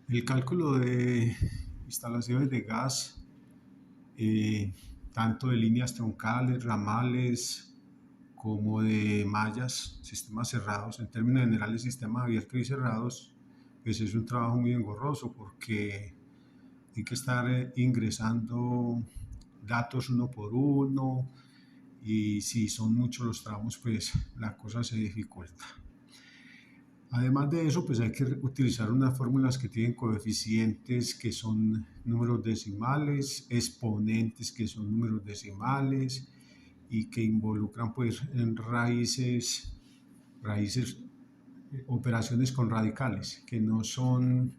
El cálculo de instalaciones de gas, eh, tanto de líneas troncales, ramales, como de mallas, sistemas cerrados, en términos generales sistemas abiertos y cerrados, pues es un trabajo muy engorroso porque hay que estar ingresando datos uno por uno y si son muchos los tramos, pues la cosa se dificulta. Además de eso, pues hay que utilizar unas fórmulas que tienen coeficientes que son números decimales, exponentes que son números decimales y que involucran pues en raíces, operaciones con radicales que no son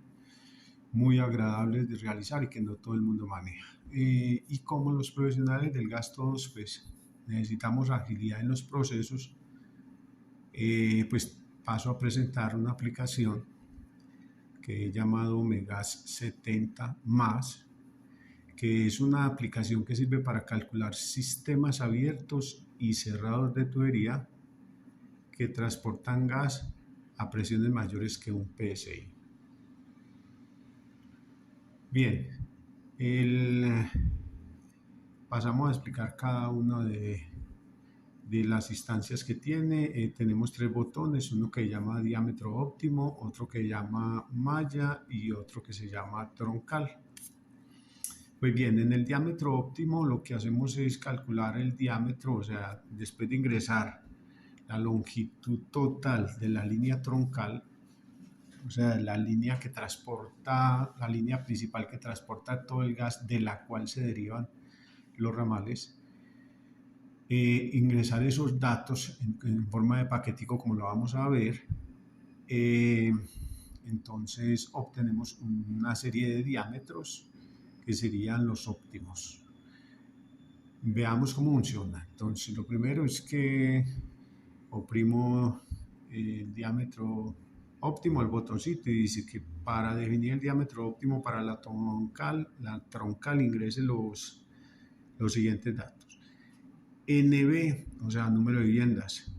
muy agradables de realizar y que no todo el mundo maneja. Y como los profesionales del gas todos pues necesitamos agilidad en los procesos, pues paso a presentar una aplicación que he llamado Megas 70 más, que es una aplicación que sirve para calcular sistemas abiertos y cerrados de tubería que transportan gas a presiones mayores que un PSI. Bien, el, pasamos a explicar cada una de las instancias que tiene. Tenemos tres botones, uno que se llama diámetro óptimo, otro que se llama malla y otro que se llama troncal. Pues bien, en el diámetro óptimo lo que hacemos es calcular el diámetro, o sea, después de ingresar la longitud total de la línea troncal, o sea, la línea que transporta, la línea principal que transporta todo el gas de la cual se derivan los ramales, ingresar esos datos en forma de paquetico como lo vamos a ver. Entonces obtenemos una serie de diámetros que serían los óptimos. Veamos cómo funciona. Entonces lo primero es que oprimo el diámetro óptimo, el botoncito, y dice que para definir el diámetro óptimo para la troncal ingrese los siguientes datos. NB, o sea, número de viviendas,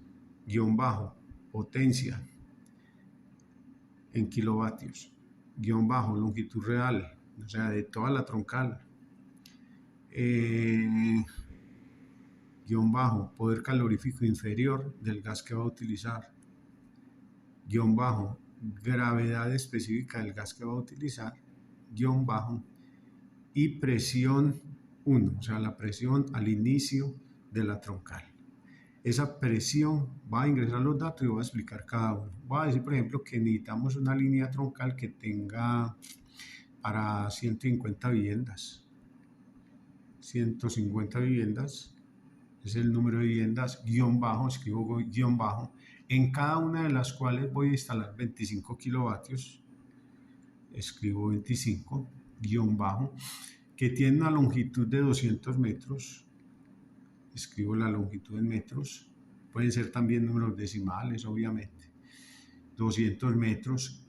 guión bajo, potencia en kilovatios, guión bajo, longitud real, o sea, de toda la troncal, guión bajo, poder calorífico inferior del gas que va a utilizar, guión bajo, gravedad específica del gas que va a utilizar, guión bajo, y presión 1, o sea, la presión al inicio de la troncal. Esa presión va a ingresar los datos y voy a explicar cada uno. Voy a decir, por ejemplo, que necesitamos una línea troncal que tenga para 150 viviendas. 150 viviendas es el número de viviendas, guión bajo, escribo guión bajo, en cada una de las cuales voy a instalar 25 kilovatios, escribo 25, guión bajo, que tiene una longitud de 200 metros, escribo la longitud en metros, pueden ser también números decimales, obviamente, 200 metros.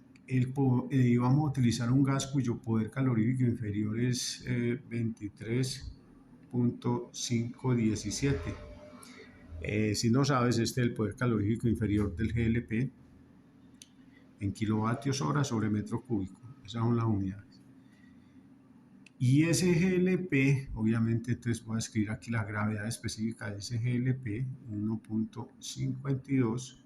Vamos a utilizar un gas cuyo poder calorífico inferior es 23.517. Si no sabes, este es el poder calorífico inferior del GLP en kilovatios hora sobre metro cúbico. Esas son las unidades. Y ese GLP, obviamente, entonces voy a escribir aquí la gravedad específica de ese GLP, 1.52.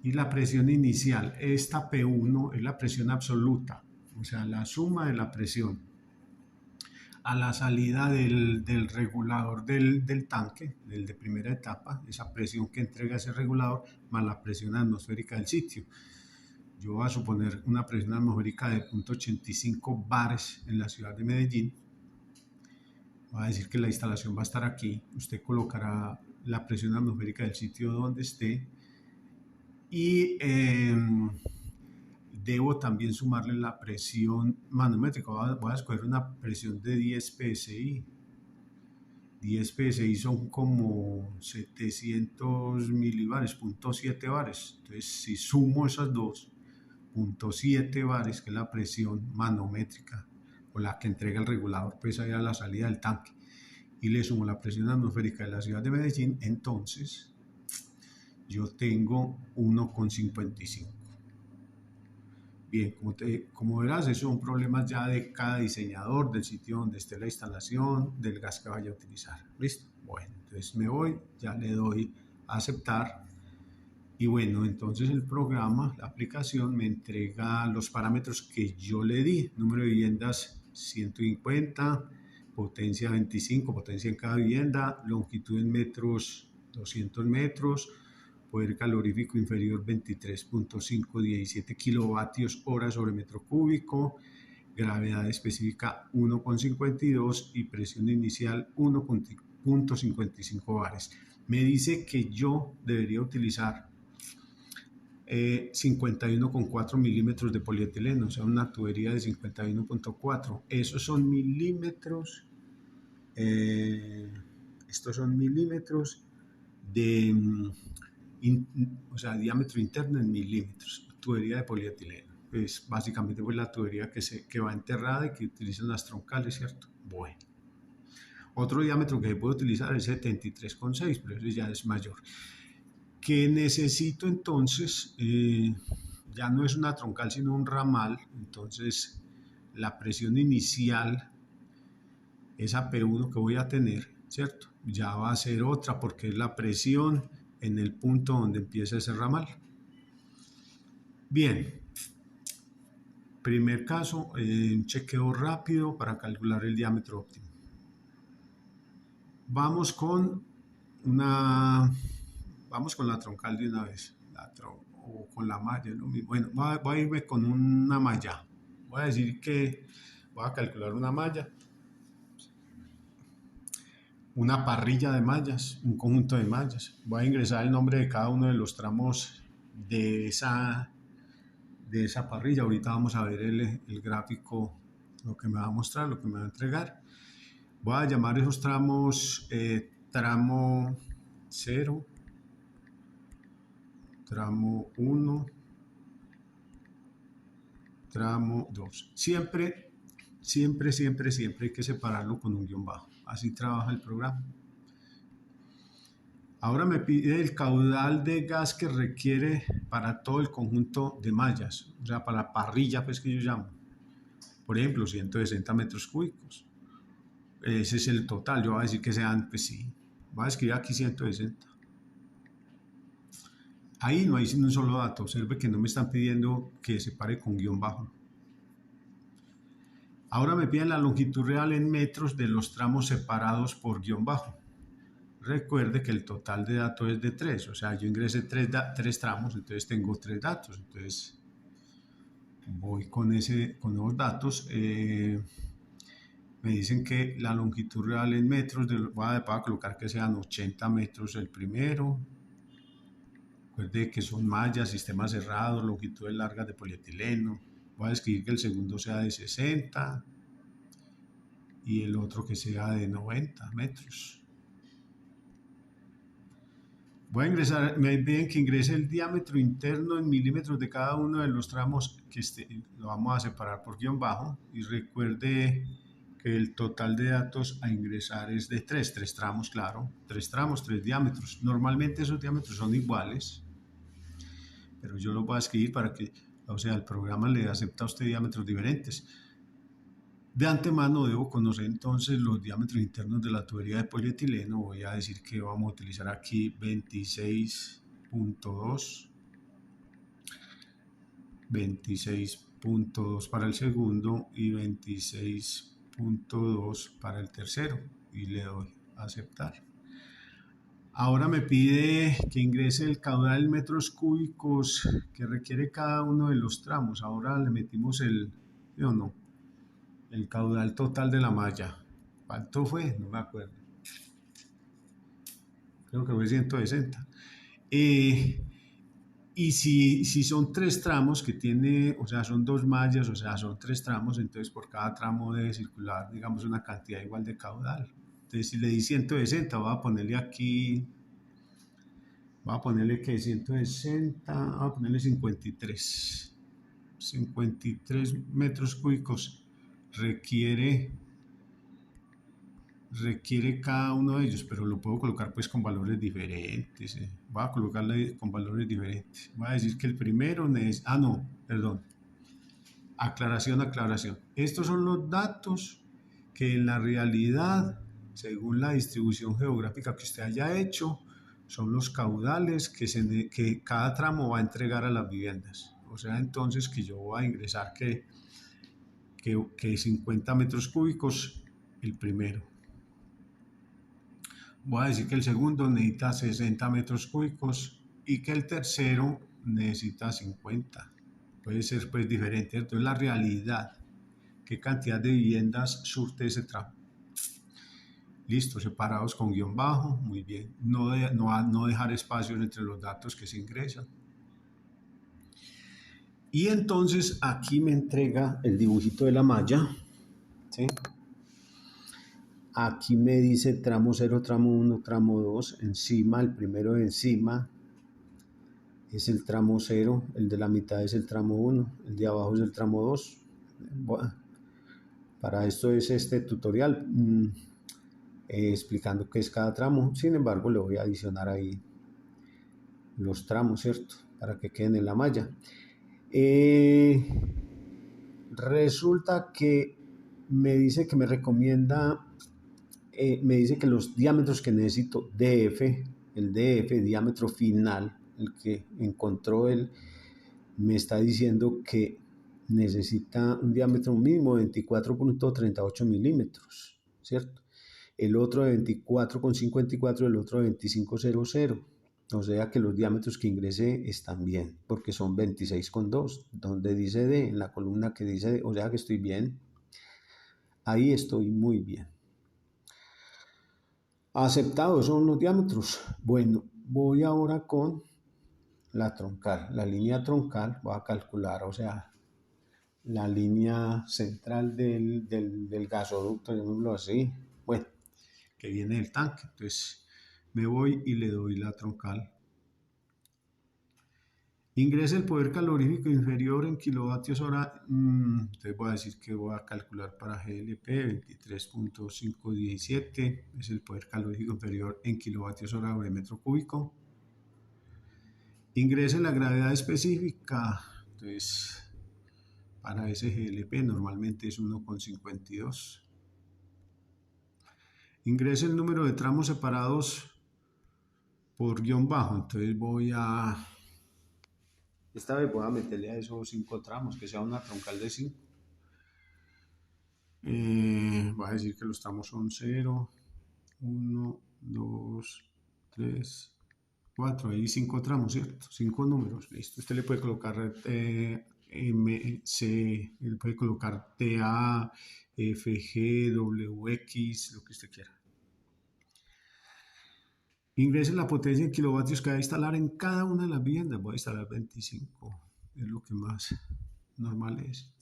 Y la presión inicial, esta P1 es la presión absoluta, o sea, la suma de la presión a la salida del regulador del tanque, del de primera etapa, esa presión que entrega ese regulador, más la presión atmosférica del sitio. Yo voy a suponer una presión atmosférica de 0.85 bares en la ciudad de Medellín. Voy a decir que la instalación va a estar aquí. Usted colocará la presión atmosférica del sitio donde esté. Y debo también sumarle la presión manométrica. Voy a escoger una presión de 10 psi. 10 psi son como 700 milibares, 0.7 bares. Entonces, si sumo esas dos, 0.7 bares, que es la presión manométrica o la que entrega el regulador, pues ahí a la salida del tanque, y le sumo la presión atmosférica de la ciudad de Medellín, entonces yo tengo 1.55. Bien, como verás, esos son problemas ya de cada diseñador, del sitio donde esté la instalación, del gas que vaya a utilizar. ¿Listo? Bueno, entonces me voy, ya le doy a aceptar. Y bueno, entonces el programa, la aplicación, me entrega los parámetros que yo le di. Número de viviendas 150, potencia 25, potencia en cada vivienda, longitud en metros 200 metros, poder calorífico inferior 23.517 kilovatios hora sobre metro cúbico, gravedad específica 1,52 y presión inicial 1,55 bares. Me dice que yo debería utilizar 51,4 milímetros de polietileno, o sea, una tubería de 51,4. Esos son milímetros, estos son milímetros de, o sea, diámetro interno en milímetros, tubería de polietileno. Pues básicamente pues la tubería que va enterrada y que utilizan las troncales, ¿cierto? Bueno. Otro diámetro que se puede utilizar es 73,6, pero ese ya es mayor. Que necesito entonces, ya no es una troncal sino un ramal, entonces la presión inicial, esa P1 que voy a tener, ¿cierto? Ya va a ser otra porque es la presión en el punto donde empieza ese ramal. Bien, primer caso, un chequeo rápido para calcular el diámetro óptimo. Vamos con la troncal de una vez, o con la malla, ¿no? Bueno, voy a irme con una malla. Voy a decir que voy a calcular una malla, una parrilla de mallas, un conjunto de mallas. Voy a ingresar el nombre de cada uno de los tramos de esa parrilla. Ahorita vamos a ver el gráfico, lo que me va a mostrar, lo que me va a entregar. Voy a llamar esos tramos tramo 0, tramo 1, tramo 2. Siempre hay que separarlo con un guión bajo. Así trabaja el programa. Ahora me pide el caudal de gas que requiere para todo el conjunto de mallas, o sea, para la parrilla, pues que yo llamo. Por ejemplo, 160 metros cúbicos. Ese es el total. Yo voy a decir que sean, pues sí, voy a escribir aquí 160. Ahí no hay sino un solo dato. Observe que no me están pidiendo que separe con guión bajo. Ahora me piden la longitud real en metros de los tramos separados por guión bajo. Recuerde que el total de datos es de 3, o sea, yo ingresé 3 tramos, entonces tengo 3 datos. Entonces voy con los datos. Me dicen que la longitud real en metros, voy a colocar que sean 80 metros el primero. Recuerde que son mallas, sistemas cerrados, longitudes largas de polietileno. Voy a escribir que el segundo sea de 60 y el otro que sea de 90 metros. Voy a ingresar, me piden que ingrese el diámetro interno en milímetros de cada uno de los tramos que lo vamos a separar por guión bajo, y recuerde que el total de datos a ingresar es de 3 tramos, claro, 3 tramos, 3 diámetros. Normalmente esos diámetros son iguales, pero yo lo voy a escribir para que, o sea, el programa le acepta a usted diámetros diferentes. De antemano debo conocer entonces los diámetros internos de la tubería de polietileno. Voy a decir que vamos a utilizar aquí 26.2, 26.2 para el segundo y 26.2 para el tercero, y le doy a aceptar. Ahora me pide que ingrese el caudal en metros cúbicos que requiere cada uno de los tramos. Ahora le metimos el caudal total de la malla. ¿Cuánto fue? No me acuerdo. Creo que fue 160. Y si son 3 tramos que tiene, o sea, son 2 mallas, o sea, son 3 tramos, entonces por cada tramo debe circular, digamos, una cantidad igual de caudal. Entonces, si le di 160, voy a ponerle aquí, voy a ponerle que 160, voy a ponerle 53. 53 metros cúbicos requiere cada uno de ellos, pero lo puedo colocar pues con valores diferentes. Voy a colocarle con valores diferentes. Voy a decir que el primero es, no, perdón. Aclaración. Estos son los datos que en la realidad, según la distribución geográfica que usted haya hecho, son los caudales que cada tramo va a entregar a las viviendas. O sea, entonces que yo voy a ingresar que 50 metros cúbicos el primero. Voy a decir que el segundo necesita 60 metros cúbicos y que el tercero necesita 50. Puede ser pues diferente. Entonces la realidad, qué cantidad de viviendas surte ese tramo. Listo, separados con guión bajo, muy bien. No dejar espacios entre los datos que se ingresan. Y entonces aquí me entrega el dibujito de la malla, ¿sí? Aquí me dice tramo 0, tramo 1, tramo 2. Encima, el primero de encima es el tramo 0, el de la mitad es el tramo 1, el de abajo es el tramo 2. Bueno, para esto es este tutorial explicando qué es cada tramo. Sin embargo, le voy a adicionar ahí los tramos, ¿cierto? Para que queden en la malla. Resulta que me dice que me recomienda, me dice que los diámetros que necesito, el DF, diámetro final, el que encontró él, me está diciendo que necesita un diámetro mínimo de 24.38 milímetros, ¿cierto? El otro de 24.54, el otro de 25.00. O sea que los diámetros que ingresé están bien, porque son 26.2, donde dice D, en la columna que dice D, o sea que estoy bien. Ahí estoy muy bien. Aceptados son los diámetros. Bueno, voy ahora con la troncal. La línea troncal voy a calcular, o sea, la línea central del gasoducto, llamémoslo así. Bueno, que viene del tanque. Entonces me voy y le doy la troncal. Ingresa el poder calorífico inferior en kilovatios hora. Entonces voy a decir que voy a calcular para GLP 23.517. Es el poder calorífico inferior en kilovatios hora sobre metro cúbico. Ingresa la gravedad específica. Entonces, para ese GLP normalmente es 1,52. Ingresa el número de tramos separados por guión bajo. Entonces esta vez voy a meterle a esos 5 tramos, que sea una troncal de 5. Voy a decir que los tramos son 0, 1, 2, 3, 4. Hay 5 tramos, ¿cierto? 5 números. Listo. Usted le puede colocar MC, le puede colocar TA, FG, WX, lo que usted quiera. Ingrese la potencia en kilovatios que va a instalar en cada una de las viviendas. Voy a instalar 25, es lo que más normal es.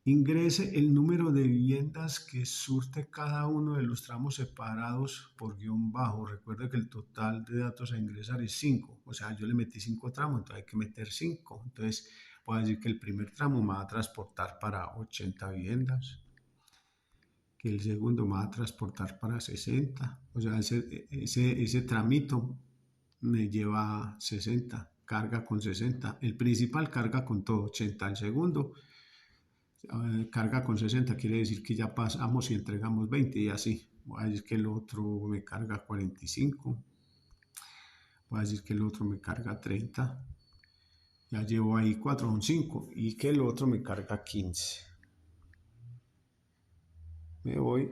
Ingrese el número de viviendas que surte cada uno de los tramos separados por guión bajo. Recuerde que el total de datos a ingresar es 5. O sea, yo le metí 5 tramos, entonces hay que meter 5. Entonces, voy a decir que el primer tramo me va a transportar para 80 viviendas, que el segundo me va a transportar para 60. O sea, ese tramito me lleva 60, carga con 60. El principal carga con todo, 80. El segundo carga con 60, quiere decir que ya pasamos y entregamos 20 y así. Voy a decir que el otro me carga 45. Voy a decir que el otro me carga 30. Ya llevo ahí 4, son 5. Y que el otro me carga 15. Me voy.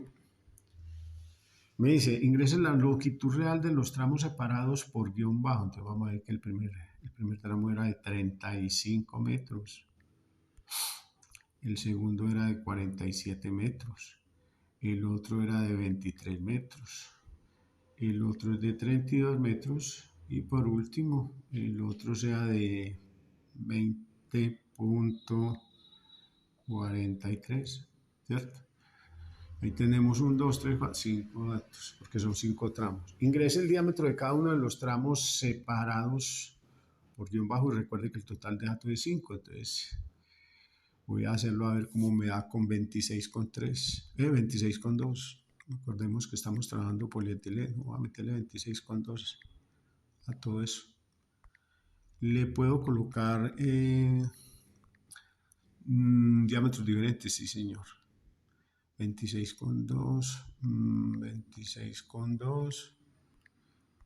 Me dice, ingrese la longitud real de los tramos separados por guión bajo. Entonces vamos a ver que el primer tramo era de 35 metros. El segundo era de 47 metros. El otro era de 23 metros. El otro es de 32 metros. Y por último, el otro sea de 20.43, ¿cierto? Ahí tenemos 1, 2, 3, 4, 5 datos, porque son 5 tramos. Ingrese el diámetro de cada uno de los tramos separados por guión bajo y recuerde que el total de datos es 5. Entonces voy a hacerlo a ver cómo me da con 26,3, 26,2. Recordemos que estamos trabajando polietileno. Voy a meterle 26,2 a todo eso. Le puedo colocar diámetros diferentes, sí señor. 26,2, 26,2.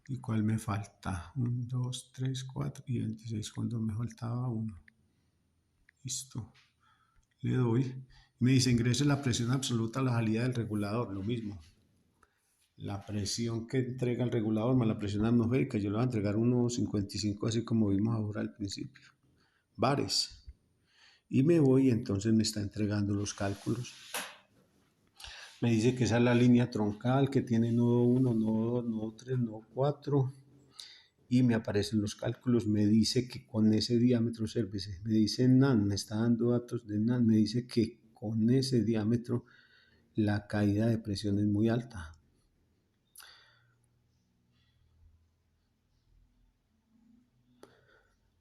¿Y cuál me falta? 1, 2, 3, 4 y 26,2 me faltaba uno. Listo. Le doy. Me dice ingrese la presión absoluta a la salida del regulador. Lo mismo. La presión que entrega el regulador más la presión atmosférica. Yo le voy a entregar 1,55 así como vimos ahora al principio. Bares. Y me voy, entonces me está entregando los cálculos. Me dice que esa es la línea troncal que tiene nodo 1, nodo 2, nodo 3, nodo 4. Y me aparecen los cálculos. Me dice que con ese diámetro, obsérvese, me dice NAN, me está dando datos de NAN. Me dice que con ese diámetro la caída de presión es muy alta.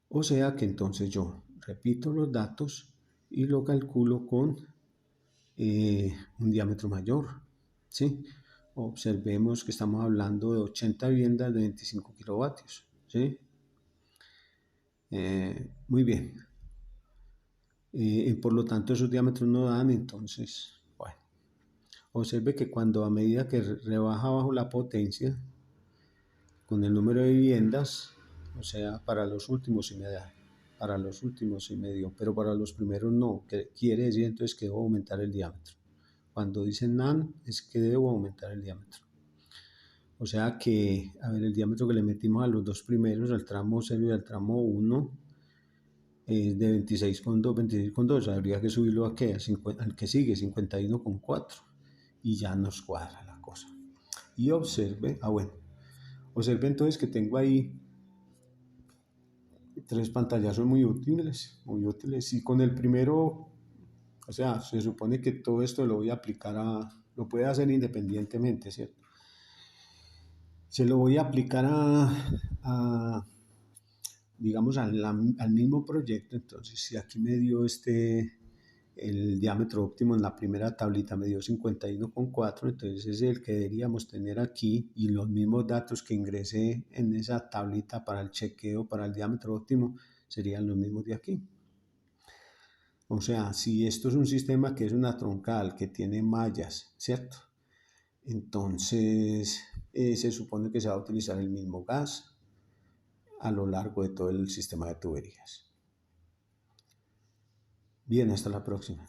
O sea que entonces yo repito los datos y lo calculo con un diámetro mayor, ¿sí? Observemos que estamos hablando de 80 viviendas de 25 kilovatios, ¿sí? Muy bien. Por lo tanto, esos diámetros no dan, entonces, bueno. Observe que cuando a medida que rebaja bajo la potencia, con el número de viviendas, o sea, para los últimos sí me da, para los últimos sí me dio, pero para los primeros no, que quiere decir entonces que debo aumentar el diámetro. Cuando dicen NAN es que debo aumentar el diámetro. O sea que, a ver, el diámetro que le metimos a los dos primeros, al tramo 0 y al tramo 1, es de 26,2, 26,2. Habría que subirlo a qué, al que sigue, 51,4. Y ya nos cuadra la cosa. Y observe, bueno, observe entonces que tengo ahí 3 pantallazos muy útiles, muy útiles. Y con el primero, o sea, se supone que todo esto lo voy a aplicar lo puede hacer independientemente, ¿cierto? Se lo voy a aplicar digamos, al mismo proyecto. Entonces, si aquí me dio el diámetro óptimo en la primera tablita me dio 51,4, entonces es el que deberíamos tener aquí y los mismos datos que ingresé en esa tablita para el chequeo, para el diámetro óptimo, serían los mismos de aquí. O sea, si esto es un sistema que es una troncal, que tiene mallas, ¿cierto? Entonces, se supone que se va a utilizar el mismo gas a lo largo de todo el sistema de tuberías. Bien, hasta la próxima.